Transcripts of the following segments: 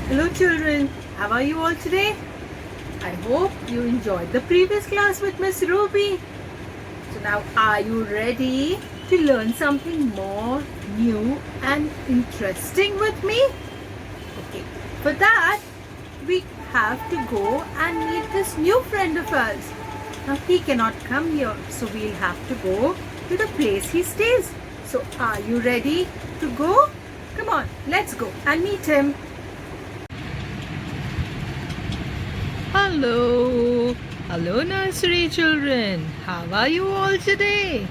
Hello children, how are you all today? I hope you enjoyed the previous class with Miss Ruby. So now are you ready to learn something more new and interesting with me? Okay, for that we have to go and meet this new friend of ours. Now he cannot come here, so we'll have to go to the place he stays. So are you ready to go? Come on, let's go and meet him. Hello nursery children. How are you all today?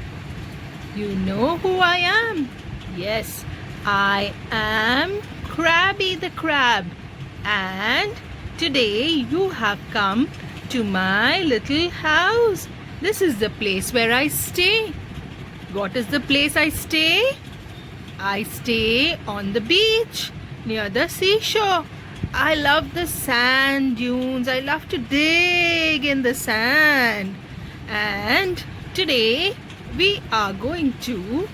You know who I am? Yes, I am Krabby the Crab. And today you have come to my little house. This is the place where I stay. What is the place I stay? I stay on the beach near the seashore. I love the sand dunes. I love to dig in the sand. And today we are going to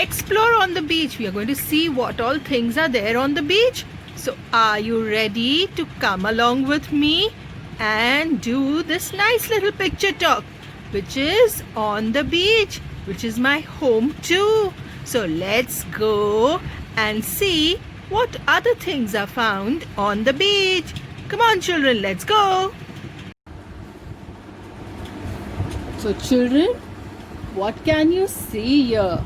explore on the beach. We are going to see what all things are there on the beach. So are you ready to come along with me and do this nice little picture talk, which is on the beach, which is my home too. So let's go and see what other things are found on the beach. Come on children, let's go. So children, what can you see here?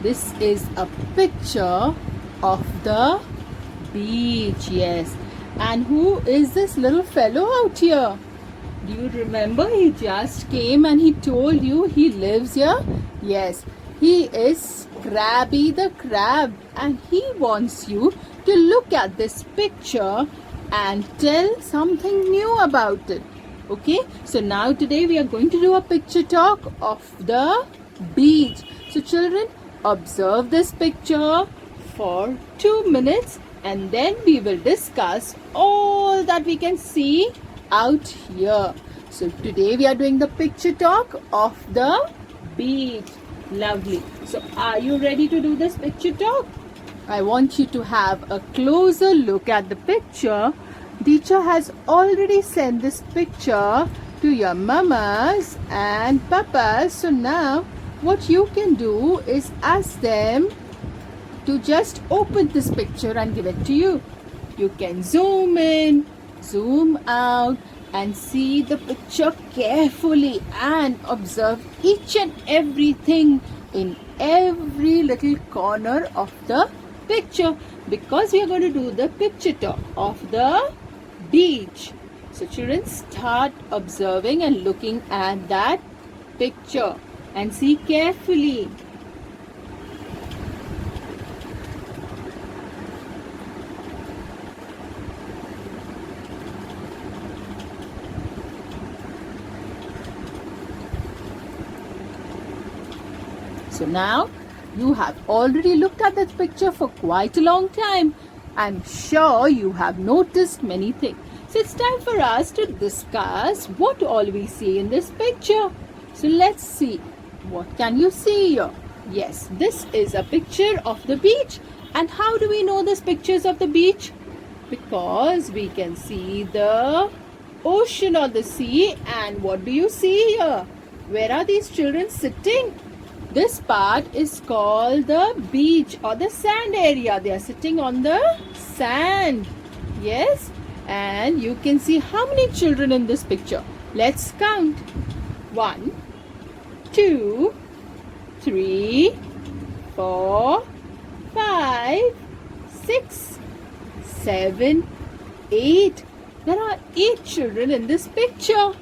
This is a picture of the beach, yes. And who is this little fellow out here? Do you remember he just came and he told you he lives here? Yes, he is Krabby the Crab, and he wants you to look at this picture and tell something new about it. Okay, so now today we are going to do a picture talk of the beach. So children, observe this picture for 2 minutes and then we will discuss all that we can see out here. So today we are doing the picture talk of the beach. Lovely. So are you ready to do this picture talk? I want you to have a closer look at the picture. Teacher has already sent this picture to your mamas and papas. So now what you can do is ask them to just open this picture and give it to you. You can zoom in, zoom out and see the picture carefully and observe each and everything in every little corner of the picture, because we are going to do the picture talk of the beach. So children, start observing and looking at that picture and see carefully. So now you have already looked at this picture for quite a long time. I'm sure you have noticed many things. So it's time for us to discuss what all we see in this picture. So let's see. What can you see here? Yes, this is a picture of the beach. And how do we know this picture is of the beach? Because we can see the ocean or the sea. And what do you see here? Where are these children sitting? This part is called the beach or the sand area. They are sitting on the sand. Yes. And you can see how many children in this picture. Let's count. 1, 2, 3, 4, 5, 6, 7, 8. There are 8 children in this picture.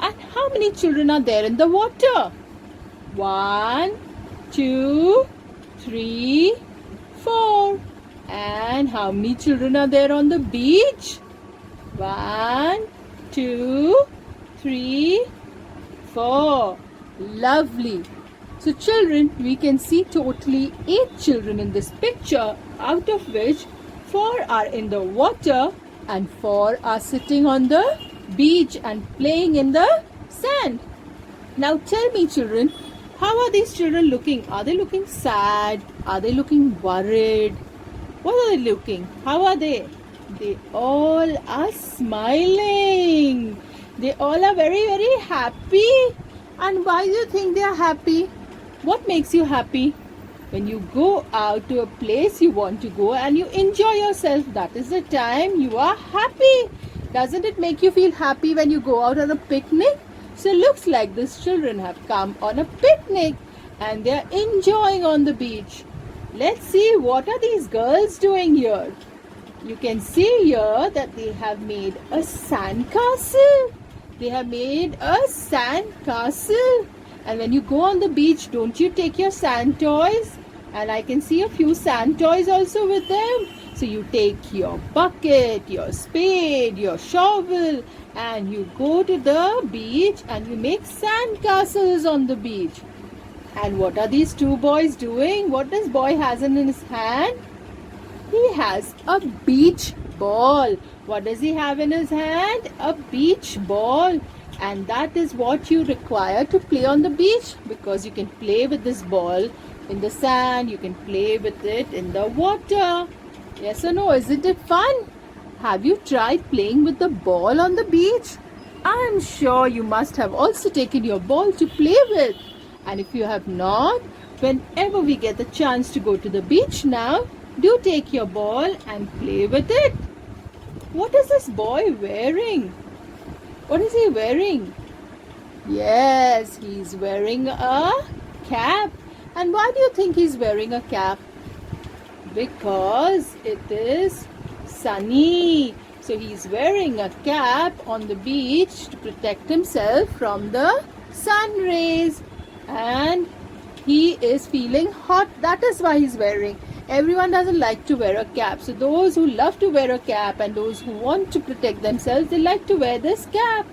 And how many children are there in the water? 1, 2, 3, 4. And how many children are there on the beach? 1, 2, 3, 4. Lovely. So children, we can see totally 8 children in this picture, out of which 4 are in the water and 4 are sitting on the beach and playing in the sand. Now tell me children, how are these children looking? Are they looking sad? Are they looking worried? What are they looking? How are they? They all are smiling. They all are very, very happy. And why do you think they are happy? What makes you happy? When you go out to a place you want to go and you enjoy yourself, that is the time you are happy. Doesn't it make you feel happy when you go out on a picnic? So it looks like these children have come on a picnic and they are enjoying on the beach. Let's see, what are these girls doing here? You can see here that they have made a sand castle. They have made a sand castle. And when you go on the beach, don't you take your sand toys? And I can see a few sand toys also with them. So you take your bucket, your spade, your shovel, and you go to the beach and you make sand castles on the beach. And what are these two boys doing? What does boy has in his hand? He has a beach ball. What does he have in his hand? A beach ball. And that is what you require to play on the beach, because you can play with this ball in the sand, you can play with it in the water. Yes or no? Isn't it fun? Have you tried playing with the ball on the beach? I am sure you must have also taken your ball to play with. And if you have not, whenever we get the chance to go to the beach now, do take your ball and play with it. What is this boy wearing? What is he wearing? Yes, he's wearing a cap. And why do you think he's wearing a cap? Because it is sunny. So he's wearing a cap on the beach to protect himself from the sun rays. And he is feeling hot. That is why he's wearing. Everyone doesn't like to wear a cap. So those who love to wear a cap and those who want to protect themselves, they like to wear this cap.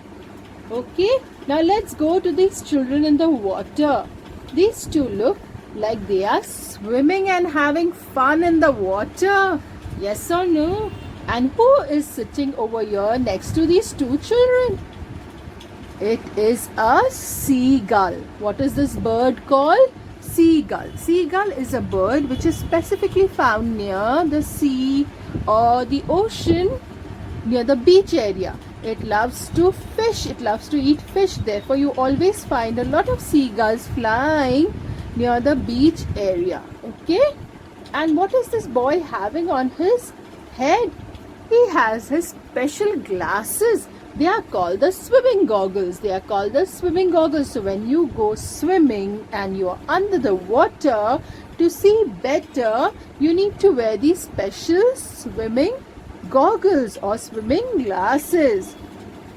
Okay, now let's go to these children in the water. These two look like they are swimming and having fun in the water. Yes or no? And who is sitting over here next to these two children? It is a seagull. What is this bird called? Seagull. Seagull is a bird which is specifically found near the sea or the ocean, near the beach area. It loves to fish. It loves to eat fish. Therefore, you always find a lot of seagulls flying near the beach area. Okay? And what is this boy having on his head? He has his special glasses. They are called the swimming goggles. They are called the swimming goggles. So when you go swimming and you are under the water, to see better, you need to wear these special swimming goggles or swimming glasses.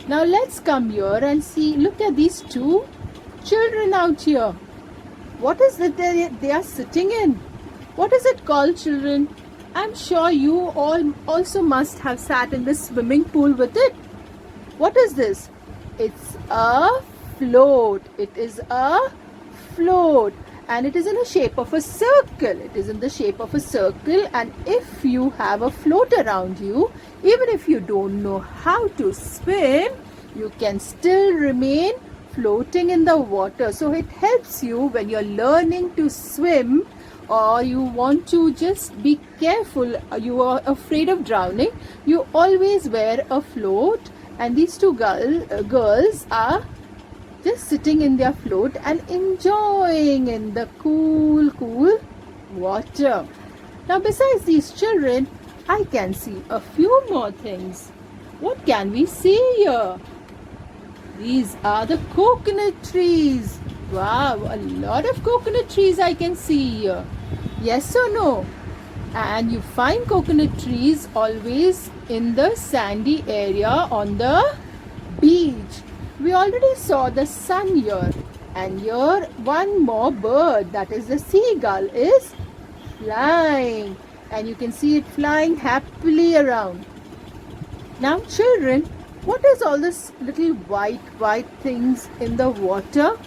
Now let's come here and see. Look at these two children out here. What is it they are sitting in? What is it called, children? I'm sure you all also must have sat in this swimming pool with it. What is this? It's a float. It is a float. And it is in the shape of a circle. It is in the shape of a circle. And if you have a float around you, even if you don't know how to swim, you can still remain floating in the water. So it helps you when you're learning to swim, or you want to just be careful, you are afraid of drowning, you always wear a float. And these two girls are just sitting in their float and enjoying in the cool water. Now besides these children, I can see a few more things. What can we see here? These are the coconut trees. Wow, a lot of coconut trees I can see here. Yes or no? And you find coconut trees always in the sandy area on the beach. We already saw the sun here, and here one more bird, that is the seagull, is flying, and you can see it flying happily around. Now children, what is all this little white things in the water?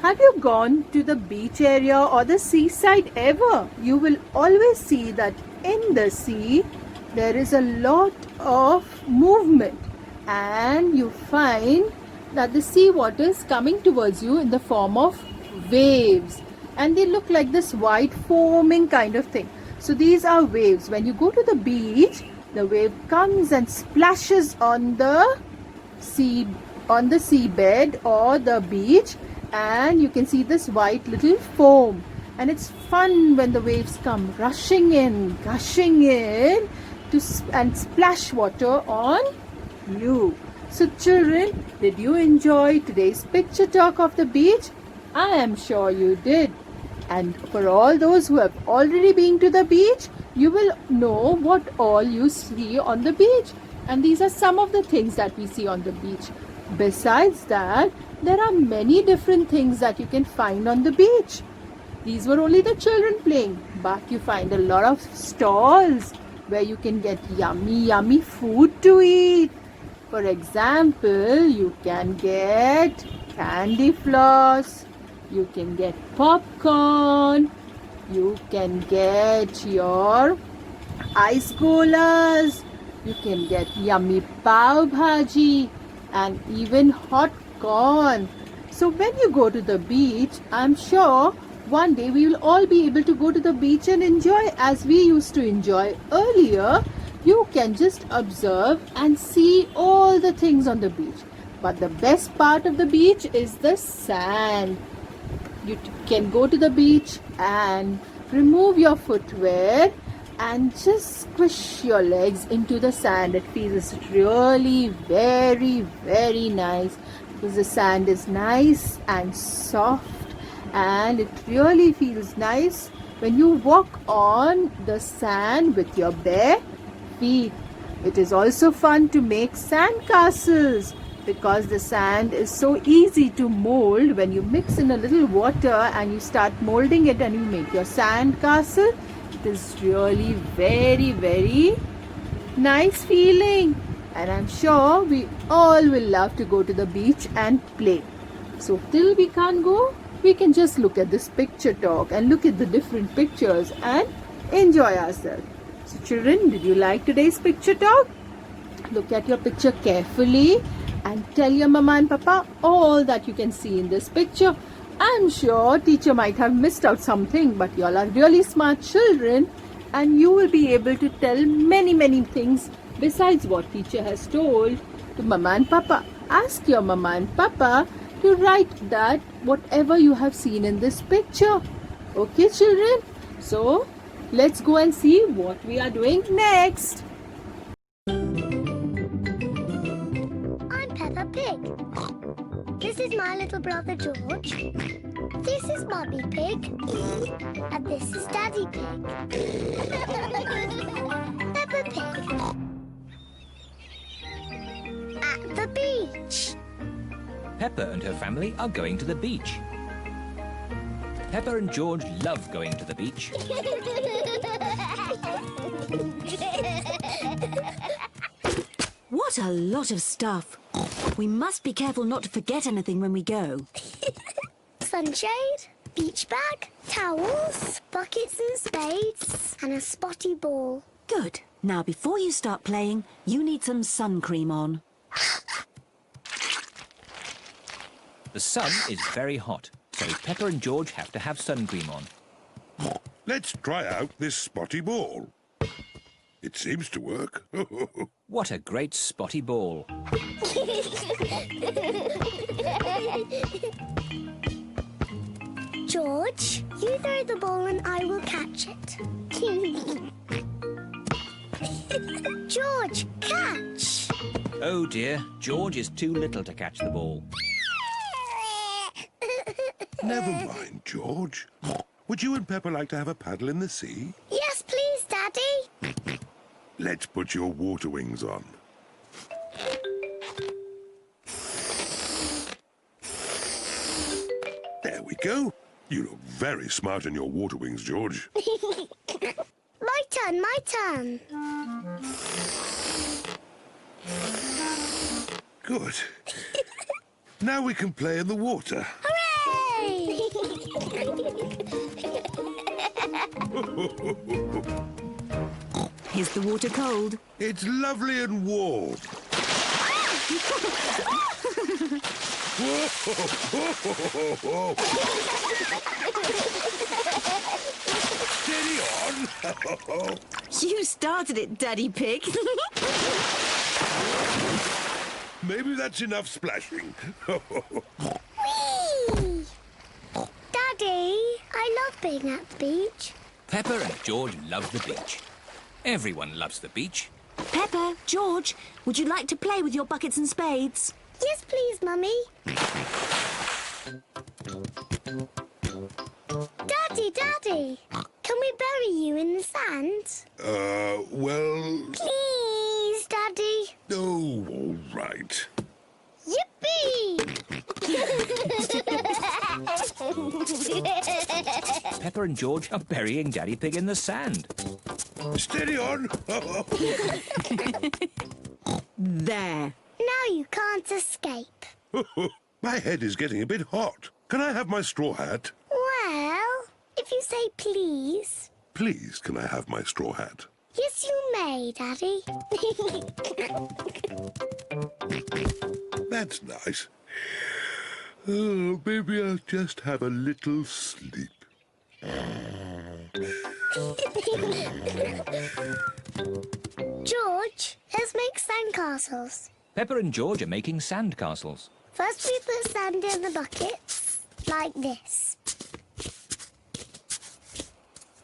Have you gone to the beach area or the seaside ever? You will always see that in the sea there is a lot of movement, and you find that the sea water is coming towards you in the form of waves, and they look like this white foaming kind of thing. So these are waves. When you go to the beach, the wave comes and splashes on the seabed or the beach, and you can see this white little foam, and it's fun when the waves come rushing in, gushing in and splash water on you. So children, did you enjoy today's picture talk of the beach? I am sure you did. And for all those who have already been to the beach, you will know what all you see on the beach. And these are some of the things that we see on the beach. Besides that, there are many different things that you can find on the beach. These were only the children playing, but you find a lot of stalls where you can get yummy food to eat. For example, you can get candy floss, you can get popcorn, you can get your ice golas, you can get yummy pav bhaji and even hot corn. So when you go to the beach, I'm sure one day we will all be able to go to the beach and enjoy as we used to enjoy earlier. You can just observe and see all the things on the beach. But the best part of the beach is the sand. You can go to the beach and remove your footwear and just squish your legs into the sand. It feels really very nice because the sand is nice and soft, and it really feels nice when you walk on the sand with your bare feet. It is also fun to make sand castles because the sand is so easy to mold. When you mix in a little water and you start molding it and you make your sand castle, it is really very nice feeling. And I'm sure we all will love to go to the beach and play. So till we can't go, we can just look at this picture talk and look at the different pictures and enjoy ourselves. So children, did you like today's picture talk? Look at your picture carefully and tell your mama and papa all that you can see in this picture. I'm sure teacher might have missed out something, but you all are really smart children and you will be able to tell many things besides what teacher has told to mama and papa. Ask your mama and papa to write that whatever you have seen in this picture. Okay children? So let's go and see what we are doing next. I'm Peppa Pig. This is my little brother George. This is Mummy Pig. And this is Daddy Pig. Peppa Pig. At the beach. Peppa and her family are going to the beach. Peppa and George love going to the beach. What a lot of stuff. We must be careful not to forget anything when we go. Sunshade, beach bag, towels, buckets and spades, and a spotty ball. Good. Now, before you start playing, you need some sun cream on. The sun is very hot, so Peppa and George have to have sun cream on. Let's try out this spotty ball. It seems to work. What a great spotty ball. George, you throw the ball and I will catch it. George, catch! Oh dear, George is too little to catch the ball. Never mind, George. Would you and Peppa like to have a paddle in the sea? Yes, please, Daddy. Let's put your water wings on. There we go. You look very smart in your water wings, George. My turn, my turn. Good. Now we can play in the water. Hooray! Is the water cold? It's lovely and warm. Steady Steady on. You started it, Daddy Pig. Maybe that's enough splashing. Whee! Daddy, I love being at the beach. Peppa and George love the beach. Everyone loves the beach. Peppa, George, would you like to play with your buckets and spades? Yes, please, Mummy. Daddy, can we bury you in the sand? Well... Please, Daddy. Oh, all right. Yippee! Peppa and George are burying Daddy Pig in the sand. Steady on. There. Now you can't escape. My head is getting a bit hot. Can I have my straw hat? Well, if you say please. Please, can I have my straw hat? Yes, you may, Daddy. That's nice. Oh, maybe I'll just have a little sleep. George, let's make sandcastles. Peppa and George are making sand castles. First we put sand in the buckets, like this.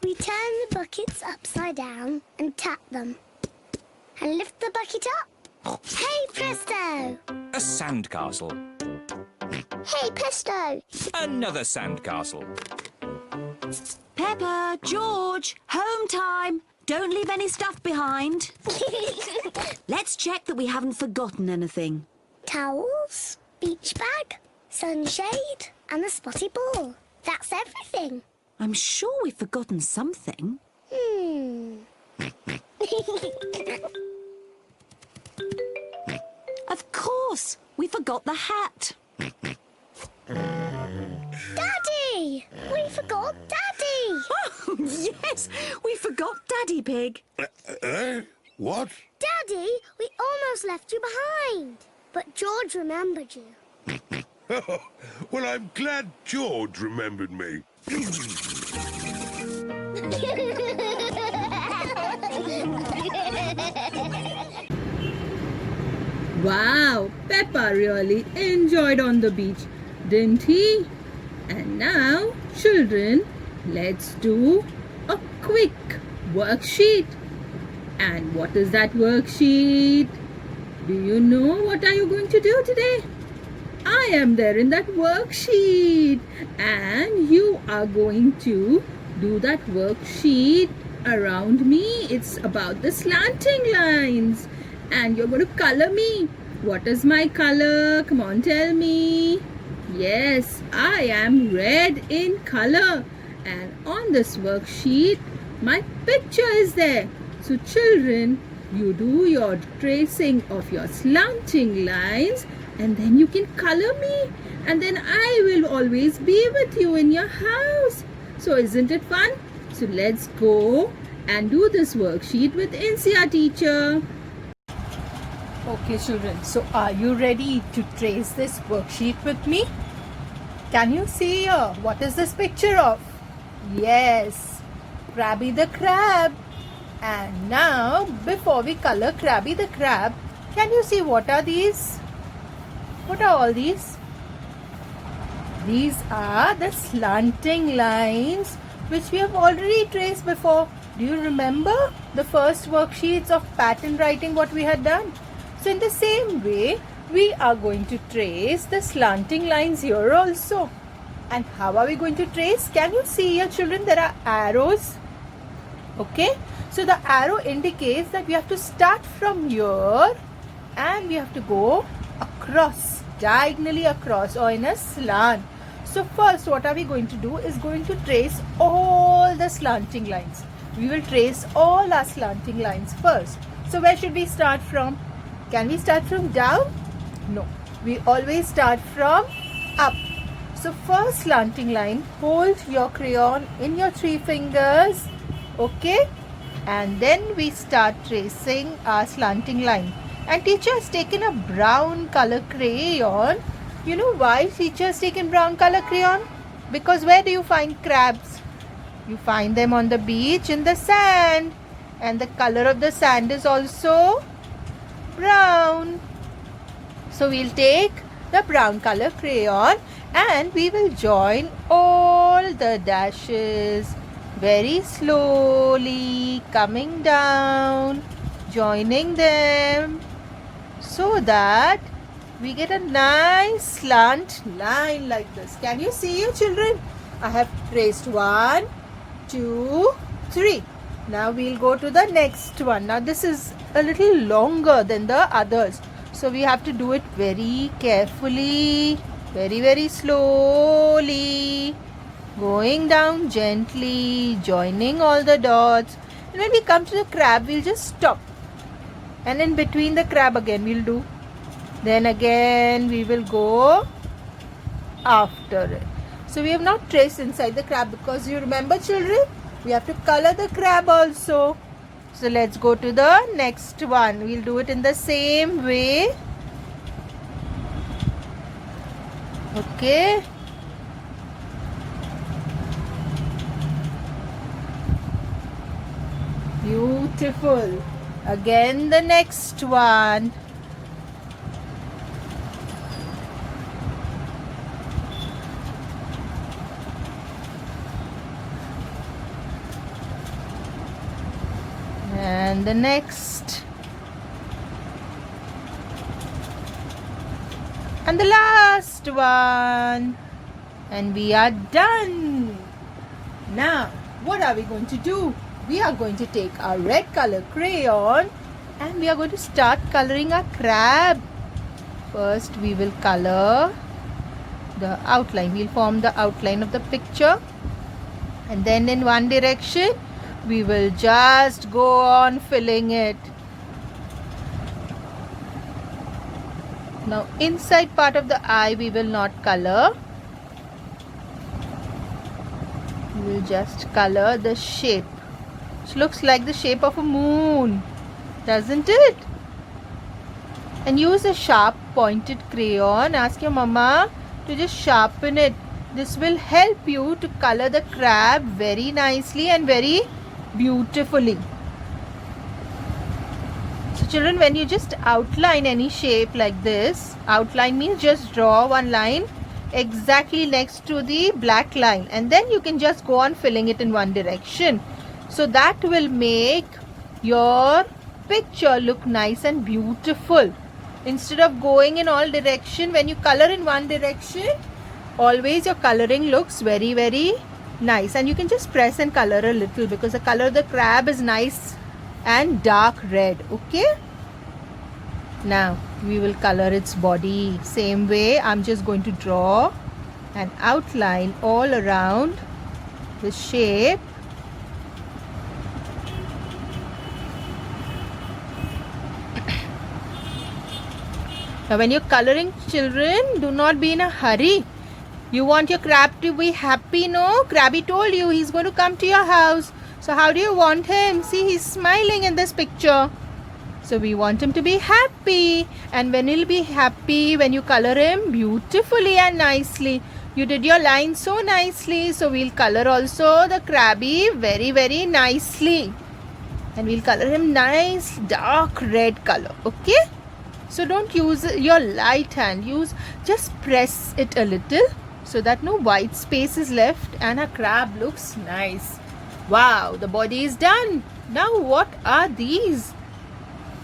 We turn the buckets upside down and tap them. And lift the bucket up. Hey, presto! A sand castle. Hey, presto! Another sand castle. Peppa, George, home time. Don't leave any stuff behind. Let's check that we haven't forgotten anything. Towels, beach bag, sunshade, and a spotty ball. That's everything. I'm sure we've forgotten something. Of course, we forgot the hat. Daddy! We forgot Daddy! Oh, yes, we forgot Daddy Pig. What? Daddy, we almost left you behind. But George remembered you. Well, I'm glad George remembered me. Wow, Peppa really enjoyed on the beach, didn't he? And now, children, let's do a quick worksheet. And what is that worksheet? Do you know what are you going to do today? I am there in that worksheet, and you are going to do that worksheet around me. It's about the slanting lines, and you're going to color me. What is my color? Come on, tell me. Yes, I am red in color, and on this worksheet my picture is there. So children, you do your tracing of your slanting lines, and then you can color me, and then I will always be with you in your house. So isn't it fun? So let's go and do this worksheet with NCR teacher. Okay children, so are you ready to trace this worksheet with me? Can you see here? What is this picture of? Yes, Krabby the Crab. And now, before we color Krabby the Crab, can you see what are these? What are all these? These are the slanting lines which we have already traced before. Do you remember the first worksheets of pattern writing what we had done? So in the same way, we are going to trace the slanting lines here also. And how are we going to trace? Can you see here children, there are arrows. Okay, so the arrow indicates that we have to start from here and we have to go across, diagonally across or in a slant. So first what are we going to do is going to trace all the slanting lines. We will trace all our slanting lines first. So where should we start from? Can we start from down? No, we always start from up. So first slanting line, hold your crayon in your 3 fingers. Okay, and then we start tracing our slanting line. And teacher has taken a brown color crayon. You know why teacher has taken brown color crayon? Because where do you find crabs? You find them on the beach in the sand. And the color of the sand is also brown. So we'll take the brown color crayon and we will join all the dashes very slowly, coming down, joining them so that we get a nice slant line like this. Can you see, you children? I have traced 1, 2, 3. Now we'll go to the next one. Now this is a little longer than the others, so we have to do it very carefully, very slowly, going down gently, joining all the dots. And when we come to the crab, we'll just stop, and in between the crab again we'll do. Then again we will go after it. So we have not traced inside the crab because you remember, children, we have to color the crab also. So let's go to the next one. We'll do it in the same way. Okay. Beautiful. Again the next one. And the next. And the last one. And we are done. Now, what are we going to do? We are going to take our red color crayon and we are going to start coloring our crab. First, we will color the outline. We'll form the outline of the picture. And then in one direction, we will just go on filling it. Now inside part of the eye we will not color. We will just color the shape, which looks like the shape of a moon, doesn't it? And use a sharp pointed crayon. Ask your mama to just sharpen it. This will help you to color the crab very nicely and very beautifully. So children, when you just outline any shape like this, outline means just draw one line exactly next to the black line, and then you can just go on filling it in one direction. So that will make your picture look nice and beautiful. Instead of going in all direction, when you color in one direction, always your coloring looks very nice. And you can just press and color a little because the color of the crab is nice and dark red. Okay, now we will color its body. Same way, I'm just going to draw an outline all around the shape. Now when you're coloring, children, do not be in a hurry. You want your crab to be happy, no? Crabby told you he's going to come to your house. So how do you want him? See, he's smiling in this picture. So we want him to be happy. And when he'll be happy, when you color him beautifully and nicely. You did your line so nicely. So we'll color also the crabby very nicely. And we'll color him nice dark red color. Okay? So don't use your light hand. Just press it a little, so that no white space is left and our crab looks nice. Wow, the body is done. Now what are these?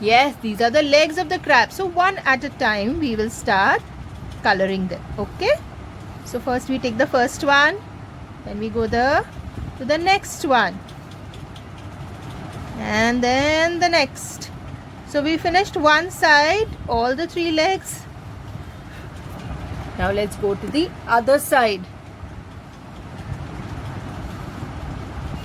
Yes, these are the legs of the crab. So one at a time we will start coloring them. Okay, so first we take the first one, then we go to the next one, and then the next. So we finished one side, all the 3 legs. Now let's go to the other side.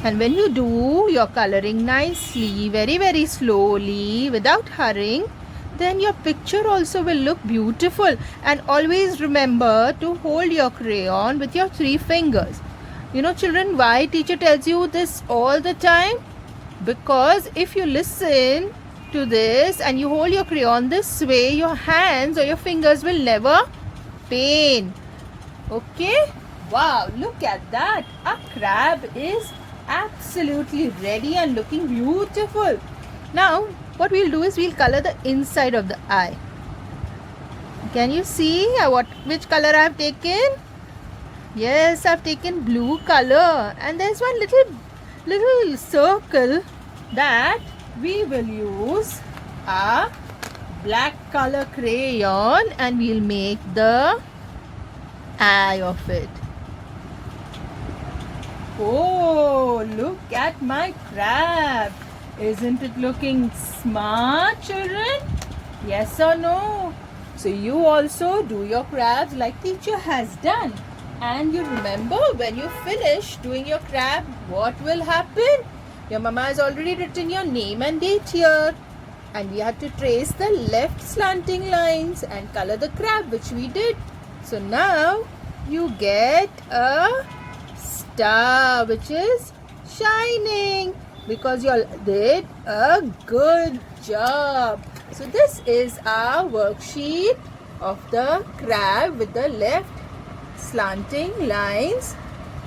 And when you do your coloring nicely, very slowly, without hurrying, then your picture also will look beautiful. And always remember to hold your crayon with your 3 fingers. You know, children, why teacher tells you this all the time? Because if you listen to this and you hold your crayon this way, your hands or your fingers will never pain. Okay, wow, look at that. A crab is absolutely ready and looking beautiful. Now, what we'll do is we'll color the inside of the eye. Can you see which color I've taken? Yes, I've taken blue color, and there's one little circle that we will use a black color crayon, and we'll make the eye of it. Oh, look at my crab. Isn't it looking smart, children? Yes or no? So you also do your crabs like teacher has done. And you remember, when you finish doing your crab, what will happen? Your mama has already written your name and date here. And we had to trace the left slanting lines and color the crab, which we did. So now you get a star, which is shining, because you all did a good job. So this is our worksheet of the crab with the left slanting lines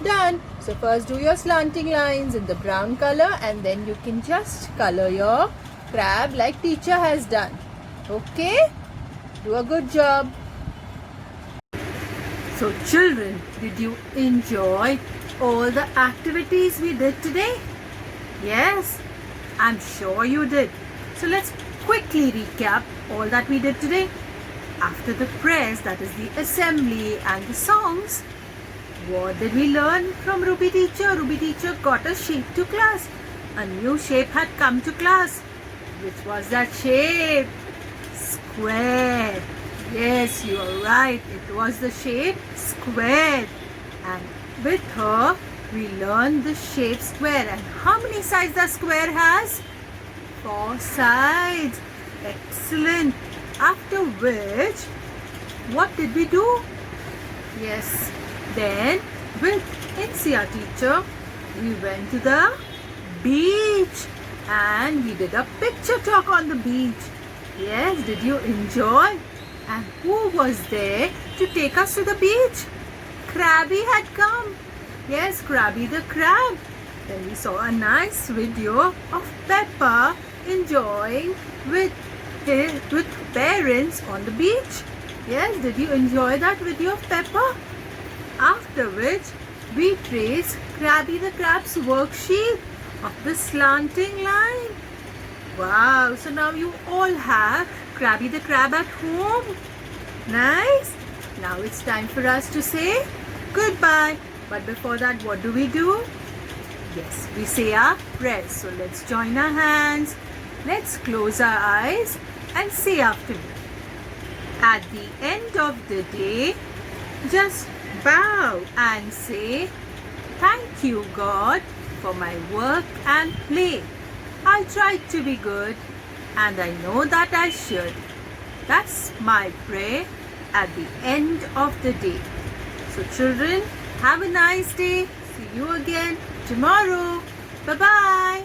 done. So first do your slanting lines in the brown color, and then you can just color your crab like teacher has done. Okay? Do a good job. So children, did you enjoy all the activities we did today? Yes, I'm sure you did. So let's quickly recap all that we did today. After the prayers, that is the assembly and the songs, what did we learn from Ruby teacher? Ruby teacher got a shape to class. A new shape had come to class. Which was that shape? Square. Yes, you are right. It was the shape square. And with her, we learned the shape square. And how many sides the square has? 4 sides. Excellent. After which, what did we do? Yes, then with NCR teacher, we went to the beach and we did a picture talk on the beach. Yes, did you enjoy? And who was there to take us to the beach? Krabby had come. Yes, Krabby the crab. Then we saw a nice video of Peppa enjoying with parents on the beach. Yes, did you enjoy that video of Peppa? After which, we traced Krabby the crab's worksheet of the slanting line. Wow, so now you all have Krabby the crab at home. Nice. Now it's time for us to say goodbye. But before that, what do? Yes, we say our prayers. So let's join our hands. Let's close our eyes and say after me. At the end of the day, just bow and say, thank you, God, for my work and play. I tried to be good, and I know that I should. That's my prayer at the end of the day. So children, have a nice day. See you again tomorrow. Bye-bye.